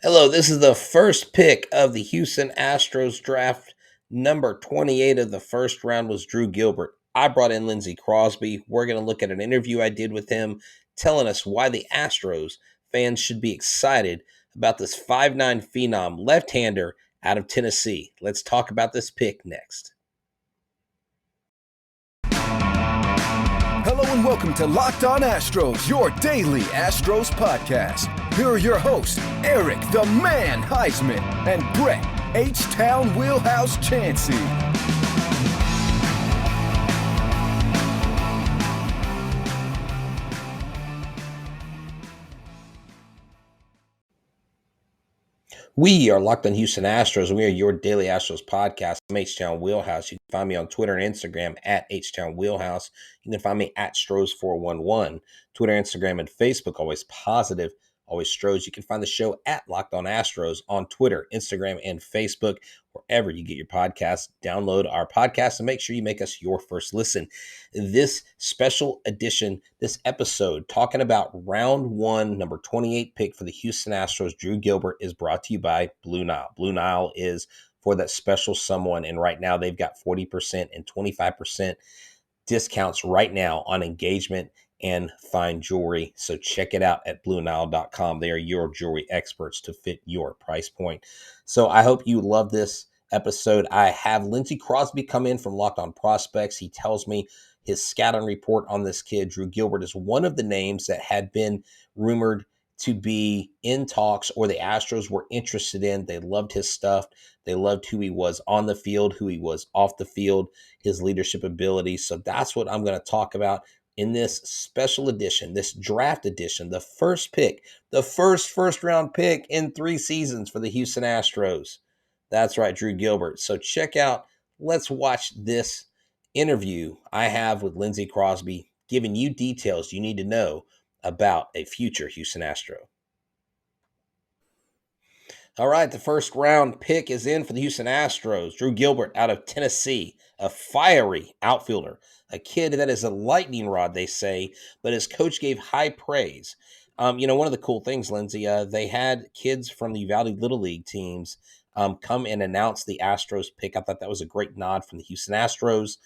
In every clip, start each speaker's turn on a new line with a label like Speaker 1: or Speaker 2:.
Speaker 1: Hello, this is the first pick of the Houston Astros draft. Number 28 of the first round was Drew Gilbert. I brought in Lindsay Crosby. We're going to look at an interview I did with him telling us why the Astros fans should be excited about this 5'9 phenom left-hander out of Tennessee. Let's talk about this pick next.
Speaker 2: Hello and welcome to Locked On Astros, your daily Astros podcast. Here are your hosts, Eric the Man Heisman and Brett Htown Wheelhouse Chansey.
Speaker 1: We are Locked On Houston Astros, and we are your daily Astros podcast. I'm Htown Wheelhouse. You can find me on Twitter and Instagram at Htown Wheelhouse. You can find me at Stros411. Twitter, Instagram, and Facebook, always positive, always Stros. You can find the show at Locked On Astros on Twitter, Instagram, and Facebook. Wherever you get your podcasts, download our podcast and make sure you make us your first listen. This special edition, this episode, talking about round one, number 28 pick for the Houston Astros, Drew Gilbert, is brought to you by Blue Nile. Blue Nile is for that special someone, and right now they've got 40% and 25% discounts right now on engagement and fine jewelry. So check it out at BlueNile.com. They are your jewelry experts to fit your price point. So I hope you love this episode. I have Lindsay Crosby come in from Locked On Prospects. He tells me his scouting report on this kid. Drew Gilbert is one of the names that had been rumored to be in talks or the Astros were interested in. They loved his stuff. They loved who he was on the field, who he was off the field, his leadership ability. So that's what I'm going to talk about in this special edition, this draft edition, the first pick, the first round pick in 3 seasons for the Houston Astros. That's right, Drew Gilbert. So check out, let's watch this interview I have with Lindsay Crosby, giving you details you need to know about a future Houston Astro. All right, the first round pick is in for the Houston Astros. Drew Gilbert out of Tennessee, a fiery outfielder, a kid that is a lightning rod, they say, but his coach gave high praise. One of the cool things, Lindsay, they had kids from the Valley Little League teams come and announce the Astros pick. I thought that was a great nod from the Houston Astros,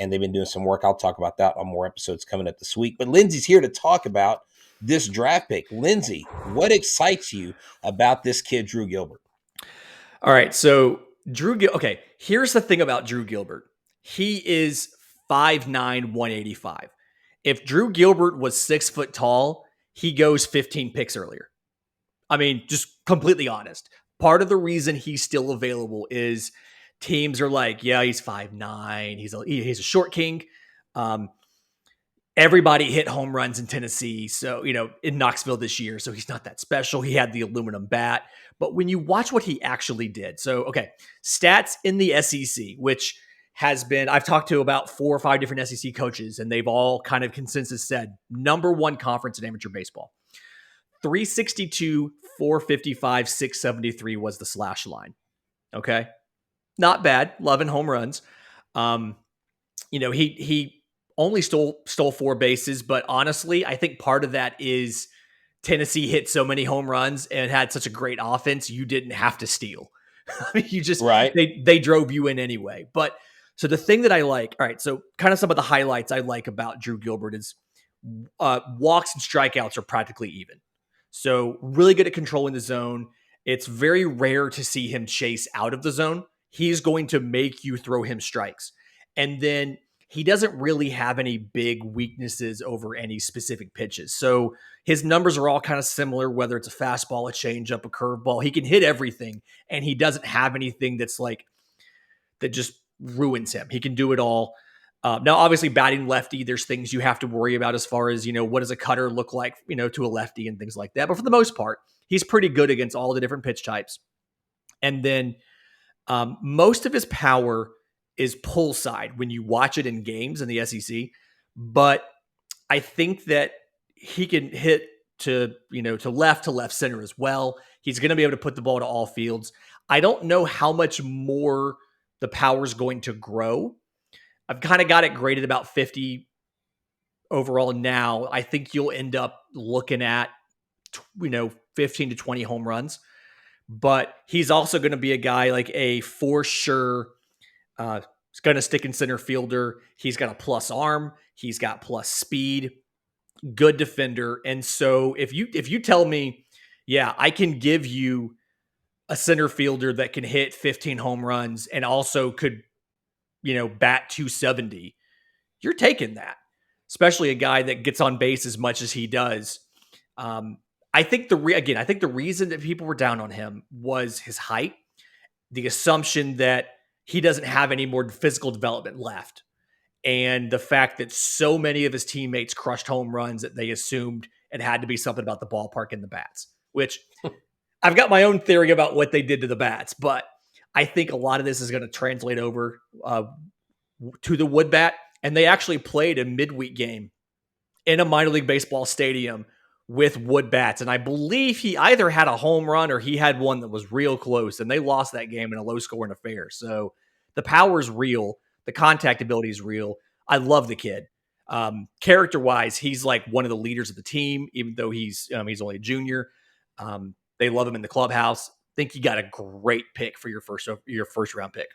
Speaker 1: and they've been doing some work. I'll talk about that on more episodes coming up this week. But Lindsay's here to talk about this draft pick. Lindsay, what excites you about this kid, Drew Gilbert?
Speaker 3: All right, so okay, here's the thing about Drew Gilbert. He is 5'9", 185. If Drew Gilbert was 6 foot tall, he goes 15 picks earlier. I mean, just completely honest. Part of the reason he's still available is teams are like, yeah, he's 5'9", he's a short king. Everybody hit home runs in Tennessee, so, in Knoxville this year, so he's not that special. He had the aluminum bat. But when you watch what he actually did, stats in the SEC, which has been, I've talked to about 4 or 5 different SEC coaches, and they've all kind of consensus said, number one conference in amateur baseball. 362, 455, 673 was the slash line. Okay? Not bad. 11 home runs. He only stole 4 bases, but honestly, I think part of that is Tennessee hit so many home runs and had such a great offense, you didn't have to steal. I mean, you just, right. They drove you in anyway. But so the thing that I like, all right, so kind of some of the highlights I like about Drew Gilbert is walks and strikeouts are practically even. So really good at controlling the zone. It's very rare to see him chase out of the zone. He's going to make you throw him strikes. And then he doesn't really have any big weaknesses over any specific pitches. So his numbers are all kind of similar, whether it's a fastball, a changeup, a curveball. He can hit everything, and he doesn't have anything that just ruins him. He can do it all. Now, obviously, batting lefty, there's things you have to worry about as far as, what does a cutter look like, to a lefty and things like that. But for the most part, he's pretty good against all the different pitch types. And then most of his power is pull side when you watch it in games in the SEC. But I think that he can hit to left center as well. He's going to be able to put the ball to all fields. I don't know how much more the power is going to grow. I've kind of got it graded about 50 overall now. I think you'll end up looking at, 15 to 20 home runs. but he's also going to be a guy like a for sure he's going to stick in center fielder. He's got a plus arm. He's got plus speed, good defender. And so if you tell me, yeah, I can give you a center fielder that can hit 15 home runs and also could, bat 270, you're taking that, especially a guy that gets on base as much as he does. I think I think the reason that people were down on him was his height, the assumption that he doesn't have any more physical development left, and the fact that so many of his teammates crushed home runs that they assumed it had to be something about the ballpark and the bats, which I've got my own theory about what they did to the bats, but I think a lot of this is going to translate over to the wood bat. And they actually played a midweek game in a minor league baseball stadium with wood bats. And I believe he either had a home run or he had one that was real close, and they lost that game in a low scoring affair. So the power is real. The contact ability is real. I love the kid. Character wise, he's like one of the leaders of the team, even though he's only a junior. They love him in the clubhouse. Think you got a great pick for your first round pick.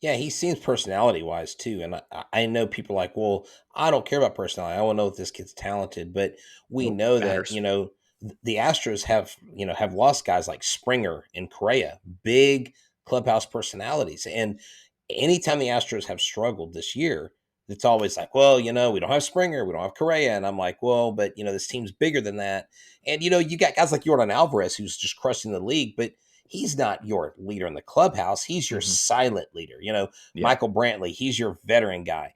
Speaker 1: Yeah, he seems personality wise too. And I know people are like, well, I don't care about personality. I want to know if this kid's talented. But we
Speaker 3: Nope,
Speaker 1: know that,
Speaker 3: matters.
Speaker 1: the Astros have lost guys like Springer and Correa, big clubhouse personalities. And anytime the Astros have struggled this year, it's always like, well, we don't have Springer, we don't have Correa. And I'm like, well, but this team's bigger than that. And you got guys like Jordan Alvarez who's just crushing the league, but he's not your leader in the clubhouse. He's your silent leader.
Speaker 3: Yeah.
Speaker 1: Michael Brantley, he's your veteran guy.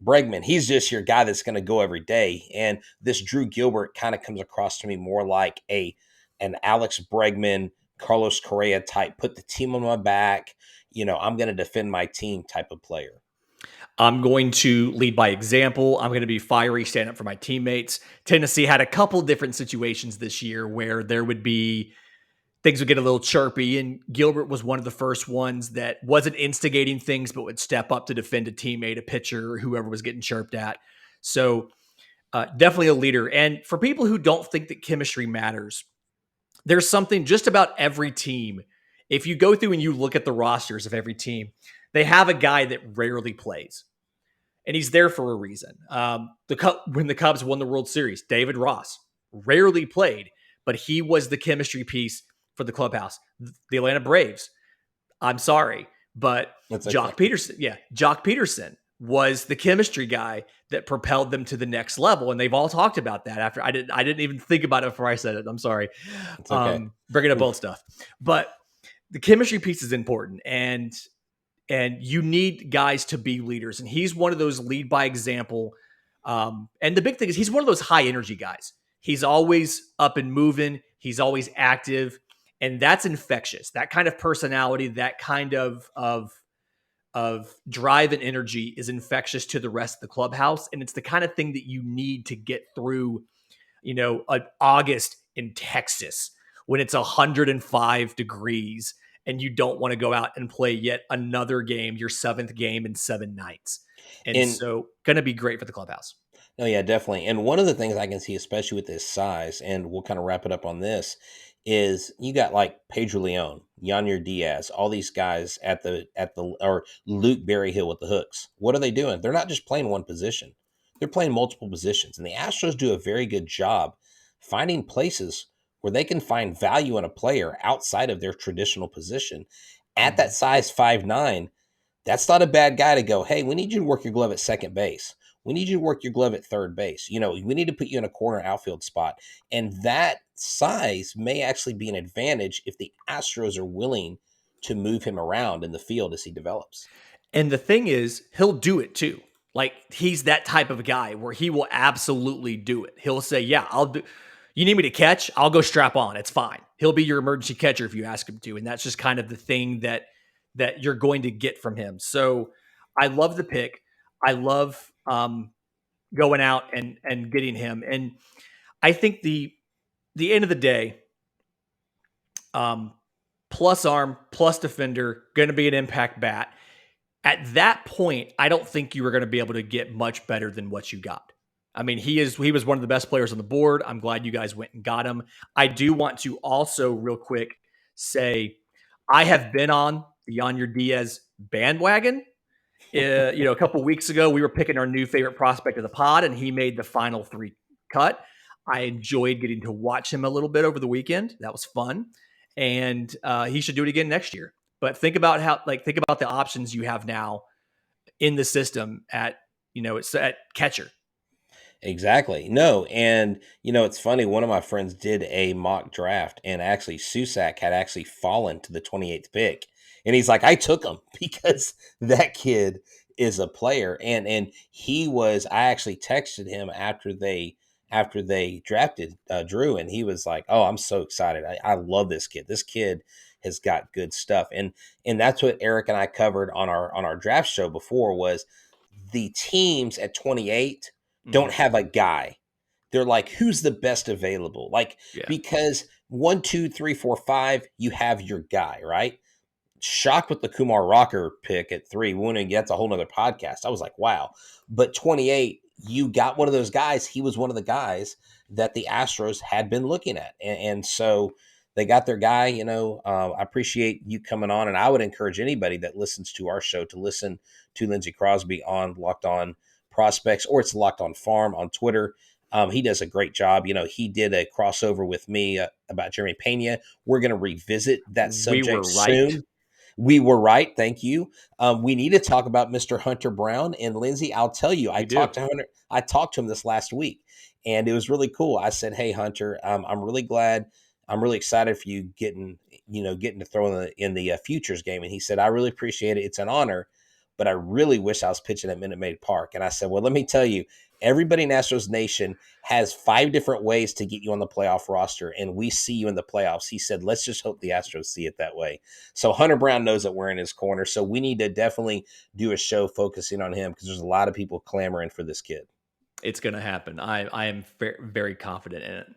Speaker 1: Bregman, he's just your guy that's going to go every day. And this Drew Gilbert kind of comes across to me more like an Alex Bregman, Carlos Correa type, put the team on my back. I'm going to defend my team type of player.
Speaker 3: I'm going to lead by example. I'm going to be fiery, stand up for my teammates. Tennessee had a couple different situations this year where there would be things would get a little chirpy, and Gilbert was one of the first ones that wasn't instigating things, but would step up to defend a teammate, a pitcher, or whoever was getting chirped at. So definitely a leader. And for people who don't think that chemistry matters, there's something just about every team. If you go through and you look at the rosters of every team, they have a guy that rarely plays, and he's there for a reason. When the Cubs won the World Series, David Ross rarely played, but he was the chemistry piece for the clubhouse. The Atlanta Braves, I'm sorry, but Jock Peterson was the chemistry guy that propelled them to the next level, and they've all talked about that. After I didn't even think about it before I said it. I'm sorry,
Speaker 1: Okay.
Speaker 3: Bringing up old stuff, but the chemistry piece is important, and you need guys to be leaders, and he's one of those lead by example. And the big thing is he's one of those high energy guys. He's always up and moving. He's always active, and that's infectious. That kind of personality, that kind of drive and energy is infectious to the rest of the clubhouse, and it's the kind of thing that you need to get through, an August in Texas when it's 105 degrees and you don't want to go out and play yet another game, your seventh game in 7 nights. And so going to be great for the clubhouse.
Speaker 1: No, yeah, definitely. And one of the things I can see, especially with this size, and we'll kind of wrap it up on this, is you got like Pedro Leon, Yanier Diaz, all these guys or Luke Berryhill with the hooks. What are they doing? They're not just playing one position. They're playing multiple positions. And the Astros do a very good job finding places where they can find value in a player outside of their traditional position. At that size 5'9", that's not a bad guy to go, hey, we need you to work your glove at second base. We need you to work your glove at third base. We need to put you in a corner outfield spot. And that size may actually be an advantage if the Astros are willing to move him around in the field as he develops.
Speaker 3: And the thing is, he'll do it too. Like, he's that type of guy where he will absolutely do it. He'll say, yeah, I'll do. You need me to catch? I'll go strap on. It's fine. He'll be your emergency catcher if you ask him to. And that's just kind of the thing that you're going to get from him. So I love the pick. I love going out and getting him. And I think the end of the day, plus arm, plus defender, going to be an impact bat. At that point, I don't think you were going to be able to get much better than what you got. I mean, he was one of the best players on the board. I'm glad you guys went and got him. I do want to also real quick say, I have been on the Yonder Diaz bandwagon. A couple weeks ago, we were picking our new favorite prospect of the pod, and he made the final 3 cut. I enjoyed getting to watch him a little bit over the weekend. That was fun, and he should do it again next year. But think about the options you have now in the system it's at catcher.
Speaker 1: Exactly. No, and it's funny. One of my friends did a mock draft, and actually Susak had actually fallen to the 28th pick, and he's like, "I took him because that kid is a player." And he was. I actually texted him after they drafted Drew, and he was like, "Oh, I'm so excited! I love this kid. This kid has got good stuff." And that's what Eric and I covered on our draft show before was the teams at 28 don't have a guy. They're like, who's the best available? Like, because 1, 2, 3, 4, 5, you have your guy, right? Shocked with the Kumar Rocker pick at 3. That's a whole nother podcast. I was like, wow. But 28, you got one of those guys. He was one of the guys that the Astros had been looking at. And so they got their guy. I appreciate you coming on. And I would encourage anybody that listens to our show to listen to Lindsay Crosby on Locked On Prospects, or it's Locked On Farm on Twitter. He does a great job. He did a crossover with me about Jeremy Pena. We're going to revisit that subject soon. We were right. Thank you. We need to talk about Mr. Hunter Brown. And Lindsay, I'll tell you, I talked to him this last week, and it was really cool. I said, "Hey, Hunter, I'm really glad. I'm really excited for you getting to throw in the futures game." And he said, "I really appreciate it. It's an honor, but I really wish I was pitching at Minute Maid Park." And I said, "Well, let me tell you, everybody in Astros Nation has 5 different ways to get you on the playoff roster, and we see you in the playoffs." He said, "Let's just hope the Astros see it that way." So Hunter Brown knows that we're in his corner. So we need to definitely do a show focusing on him because there's a lot of people clamoring for this kid.
Speaker 3: It's going to happen. I am very, very confident in it.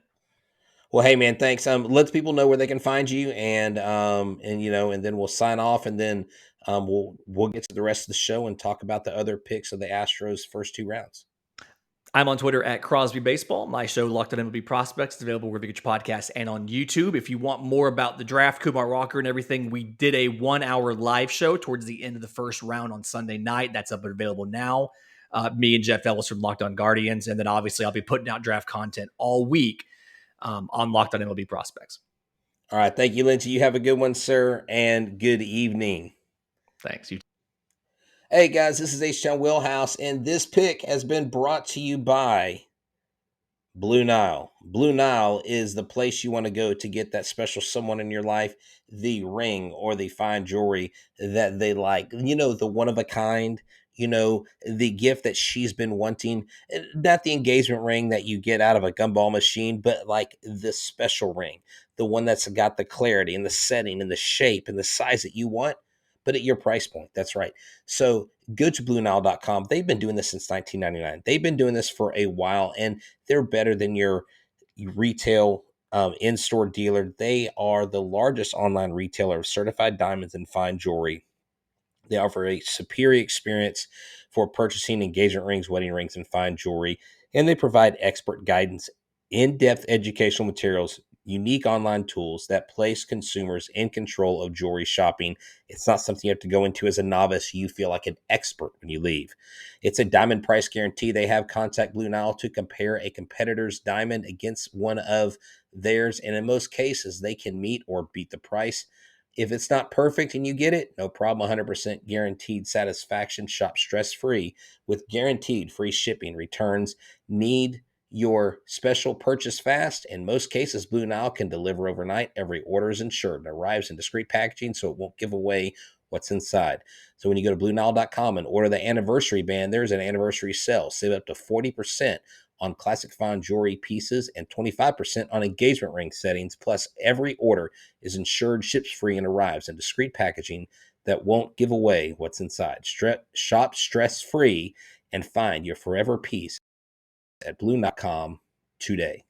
Speaker 1: Well, hey man, thanks. Let people know where they can find you, and then we'll sign off, and then we'll get to the rest of the show and talk about the other picks of the Astros first 2 rounds.
Speaker 3: I'm on Twitter at Crosby Baseball. My show, Locked on MLB Prospects, is available wherever you get your podcasts and on YouTube. If you want more about the draft, Kumar Rocker, and everything, we did a 1-hour live show towards the end of the first round on Sunday night. That's up and available now. Me and Jeff Ellis from Locked on Guardians. And then obviously I'll be putting out draft content all week on Locked on MLB Prospects.
Speaker 1: All right. Thank you, Lindsay. You have a good one, sir, and good evening.
Speaker 3: Thanks. You.
Speaker 1: Hey, guys, this is Htown Wheelhouse, and this pick has been brought to you by Blue Nile. Blue Nile is the place you want to go to get that special someone in your life, the ring or the fine jewelry that they like. The one of a kind, the gift that she's been wanting. Not the engagement ring that you get out of a gumball machine, but like the special ring, the one that's got the clarity and the setting and the shape and the size that you want, but at your price point. That's right. So go to BlueNile.com. They've been doing this since 1999. They've been doing this for a while, and they're better than your retail in-store dealer. They are the largest online retailer of certified diamonds and fine jewelry. They offer a superior experience for purchasing engagement rings, wedding rings, and fine jewelry, and they provide expert guidance, in-depth educational materials, unique online tools that place consumers in control of jewelry shopping. It's not something you have to go into as a novice. You feel like an expert when you leave. It's a diamond price guarantee. They have contact Blue Nile to compare a competitor's diamond against one of theirs, and in most cases, they can meet or beat the price. If it's not perfect and you get it, no problem, 100% guaranteed satisfaction. Shop stress-free with guaranteed free shipping. Returns. Need your special purchase fast? In most cases, Blue Nile can deliver overnight. Every order is insured and arrives in discreet packaging, so it won't give away what's inside. So when you go to BlueNile.com and order the anniversary band, there's an anniversary sale. Save up to 40% on classic fine jewelry pieces and 25% on engagement ring settings. Plus, every order is insured, ships free, and arrives in discreet packaging that won't give away what's inside. Shop stress-free and find your forever piece at BlueNile.com today.